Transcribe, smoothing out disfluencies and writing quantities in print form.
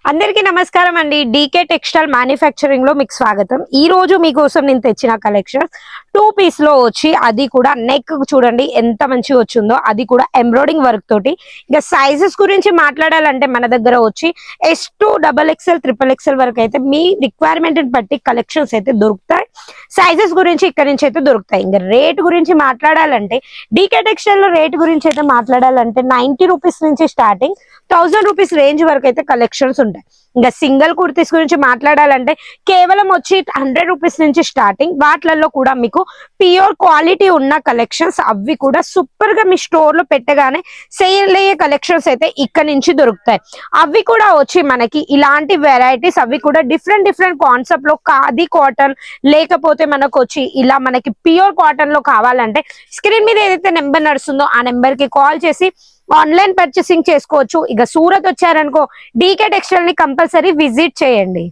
అందరికీ నమస్కారం అండి. డీకే టెక్స్టైల్ మ్యానుఫ్యాక్చరింగ్ లో మీకు స్వాగతం. ఈ రోజు మీకోసం నేను తెచ్చిన కలెక్షన్ 2 పీస్ లో వచ్చి, అది కూడా నెక్ చూడండి ఎంత మంచిగా వచ్చిందో, అది కూడా ఎంబ్రాయిడింగ్ వర్క్ తోటి. ఇంకా సైజెస్ గురించి మాట్లాడాలంటే మన దగ్గర వచ్చి S2 XXL XXL వరకు అయితే మీ రిక్వైర్మెంట్ బట్టి కలెక్షన్స్ అయితే దొరుకుతాయి. సైజెస్ గురించి ఇక్కడ నుంచి అయితే దొరుకుతాయి. ఇంకా రేట్ గురించి మాట్లాడాలంటే డీకే టెక్స్టైల్ లో రేట్ గురించి అయితే మాట్లాడాలంటే 90 రూపీస్ నుంచి స్టార్టింగ్ 1000 రూపీస్ రేంజ్ వరకు అయితే కలెక్షన్స్ ఉంటాయి. ఇంకా సింగిల్ కుర్తీస్ గురించి మాట్లాడాలంటే కేవలం వచ్చి 100 రూపీస్ నుంచి స్టార్టింగ్. వాటిలలో కూడా మీకు ప్యూర్ క్వాలిటీ ఉన్న కలెక్షన్స్, అవి కూడా సూపర్ గా మీ స్టోర్ లో పెట్టగానే సేల్ అయ్యే కలెక్షన్స్ అయితే ఇక్కడ నుంచి దొరుకుతాయి. అవి కూడా వచ్చి మనకి ఇలాంటి వెరైటీస్, అవి కూడా డిఫరెంట్ కాన్సెప్ట్ లో ఖాదీ కాటన్, లేకపోతే మనకు వచ్చి ఇలా మనకి ప్యూర్ కాటన్ లో కావాలంటే స్క్రీన్ మీద ఏదైతే నెంబర్ నడుస్తుందో ఆ నెంబర్ కి కాల్ చేసి ఆన్లైన్ పర్చేసింగ్ చేసుకోవచ్చు. ఇక సూరత్ వచ్చారనుకో డీకే టెక్స్టైల్ ని కంపల్సరీ విజిట్ చేయండి.